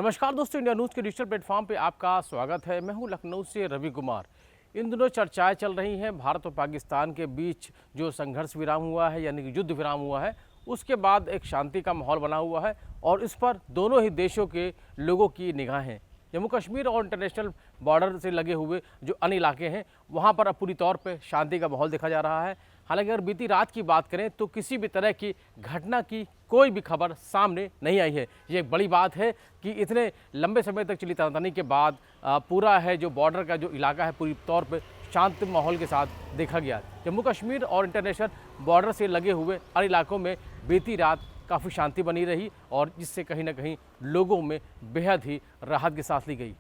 नमस्कार दोस्तों, India news के डिजिटल प्लेटफॉर्म पे आपका स्वागत है। मैं हूं लखनऊ से रवि कुमार। इन दिनों चर्चाएं चल रही हैं भारत और पाकिस्तान के बीच जो संघर्ष विराम हुआ है, यानी कि युद्ध विराम हुआ है, उसके बाद एक शांति का माहौल बना हुआ है और इस पर दोनों ही देशों के लोगों की निगाहें। जम्मू कश्मीर और इंटरनेशनल बॉर्डर से लगे हुए जो अन्य इलाके हैं, वहाँ पर अब पूरी तौर पर शांति का माहौल देखा जा रहा है। हालांकि अगर बीती रात की बात करें तो किसी भी तरह की घटना की कोई भी खबर सामने नहीं आई है। ये एक बड़ी बात है कि इतने लंबे समय तक चली तनातनी के बाद पूरा है जो बॉर्डर का जो इलाका है पूरी तौर पर शांत माहौल के साथ देखा गया। जम्मू कश्मीर और इंटरनेशनल बॉर्डर से लगे हुए अन्य इलाकों में बीती रात काफ़ी शांति बनी रही और जिससे कहीं ना कहीं लोगों में बेहद ही राहत की सांस ली गई।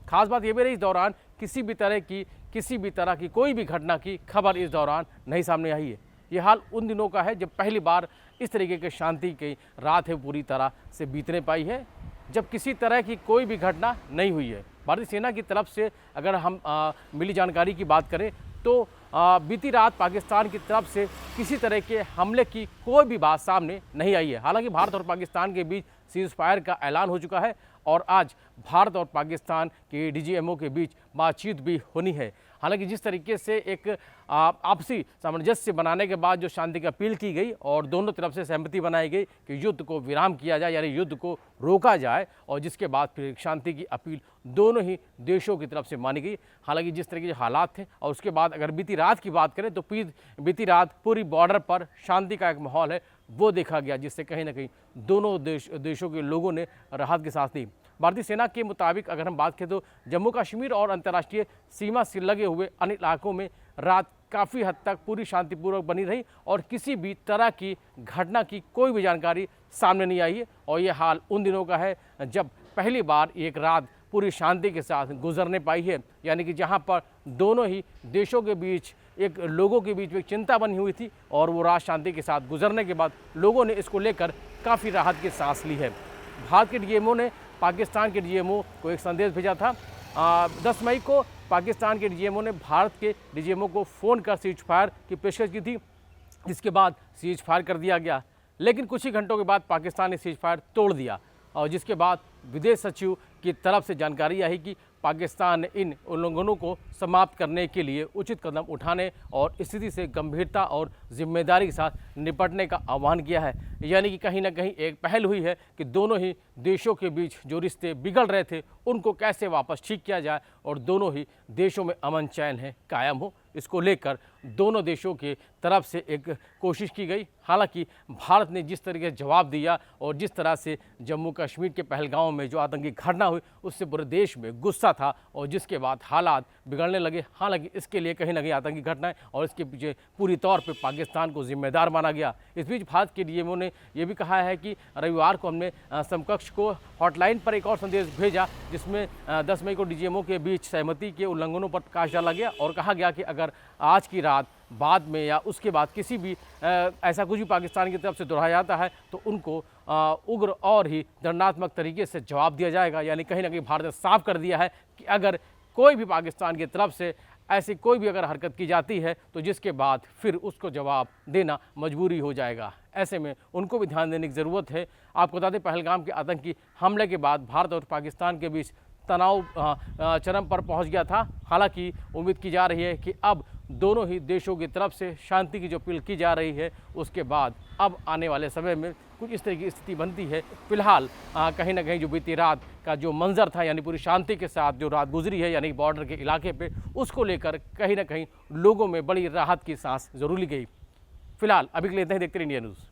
खास बात यह भी रही, इस दौरान किसी भी तरह की कोई भी घटना की खबर इस दौरान नहीं सामने आई है। ये हाल उन दिनों का है जब पहली बार इस तरीके के शांति की रात है पूरी तरह से बीतने पाई है, जब किसी तरह की कोई भी घटना नहीं हुई है। भारतीय सेना की तरफ से अगर हम मिली जानकारी की बात करें तो बीती रात पाकिस्तान की तरफ से किसी तरह के हमले की कोई भी बात सामने नहीं आई है। हालांकि भारत और पाकिस्तान के बीच सीज फायर का ऐलान हो चुका है और आज भारत और पाकिस्तान के डीजीएमओ के बीच बातचीत भी होनी है। हालांकि जिस तरीके से एक आपसी सामंजस्य बनाने के बाद जो शांति की अपील की गई और दोनों तरफ से सहमति बनाई गई कि युद्ध को विराम किया जाए, यानी युद्ध को रोका जाए, और जिसके बाद फिर शांति की अपील दोनों ही देशों की तरफ से मानी गई। हालांकि जिस तरीके के हालात थे और उसके बाद अगर बीती रात की बात करें तो बीती रात पूरी बॉर्डर पर शांति का एक माहौल है वो देखा गया, जिससे कहीं ना कहीं दोनों देशों के लोगों ने राहत की सांस ली। भारतीय सेना के मुताबिक अगर हम बात करें तो जम्मू कश्मीर और अंतर्राष्ट्रीय सीमा से लगे हुए अन्य इलाकों में रात काफ़ी हद तक पूरी शांतिपूर्वक बनी रही और किसी भी तरह की घटना की कोई भी जानकारी सामने नहीं आई है। और ये हाल उन दिनों का है जब पहली बार एक रात पूरी शांति के साथ गुजरने पाई है, यानी कि जहां पर दोनों ही देशों के बीच एक लोगों के बीच में एक चिंता बनी हुई थी और वो रात शांति के साथ गुजरने के बाद लोगों ने इसको लेकर काफ़ी राहत की सांस ली है। भारत के डीजीएमओ ने पाकिस्तान के डीजीएमओ को एक संदेश भेजा था। 10 मई को पाकिस्तान के डीजीएमओ ने भारत के डीजीएमओ को फ़ोन कर सीज फायर की पेशकश की थी, जिसके बाद सीज फायर कर दिया गया। लेकिन कुछ ही घंटों के बाद पाकिस्तान ने सीज फायर तोड़ दिया और जिसके बाद विदेश सचिव की तरफ से जानकारी आई कि पाकिस्तान ने इन उल्लंघनों को समाप्त करने के लिए उचित कदम उठाने और स्थिति से गंभीरता और जिम्मेदारी के साथ निपटने का आह्वान किया है। यानी कि कहीं ना कहीं एक पहल हुई है कि दोनों ही देशों के बीच जो रिश्ते बिगड़ रहे थे उनको कैसे वापस ठीक किया जाए और दोनों ही देशों में अमन चैन है कायम हो, इसको लेकर दोनों देशों की तरफ से एक कोशिश की गई। हालांकि भारत ने जिस तरीके से जवाब दिया और जिस तरह से जम्मू कश्मीर के पहलगांव में जो आतंकी घटना हुई उससे पूरे देश में गुस्सा था और जिसके बाद हालात बिगड़ने लगे। हालांकि इसके लिए कहीं ना कहीं आतंकी घटनाएं और इसके पीछे पूरी तौर पर पाकिस्तान को जिम्मेदार माना गया। इस बीच भारत के डीजीएमओ ने यह भी कहा है कि रविवार को हमने समकक्ष को हॉटलाइन पर एक और संदेश भेजा जिसमें 10 मई को डीजीएमओ के बीच सहमति के उल्लंघनों पर प्रकाश डाला गया और कहा गया कि अगर आज की रात बाद में या उसके बाद किसी भी ऐसा कुछ भी पाकिस्तान की तरफ से दोहराया जाता है तो उनको उग्र और ही दंडात्मक तरीके से जवाब दिया जाएगा। यानी कहीं ना कहीं भारत ने साफ कर दिया है कि अगर कोई भी पाकिस्तान की तरफ से ऐसी कोई भी अगर हरकत की जाती है तो जिसके बाद फिर उसको जवाब देना मजबूरी हो जाएगा। ऐसे में उनको भी ध्यान देने की ज़रूरत है। आपको बता दें, पहलगाम के आतंकी हमले के बाद भारत और पाकिस्तान के बीच तनाव चरम पर पहुंच गया था। हालांकि उम्मीद की जा रही है कि अब दोनों ही देशों की तरफ से शांति की जो अपील की जा रही है उसके बाद अब आने वाले समय में कुछ इस तरह की स्थिति बनती है। फिलहाल कहीं ना कहीं जो बीती रात का जो मंजर था, यानी पूरी शांति के साथ जो रात गुजरी है, यानी बॉर्डर के इलाके पे, उसको लेकर कहीं ना कहीं लोगों में बड़ी राहत की सांस जरूर ली गई। फिलहाल अभी के लिए इतना ही। देखते रहिए इंडिया न्यूज़।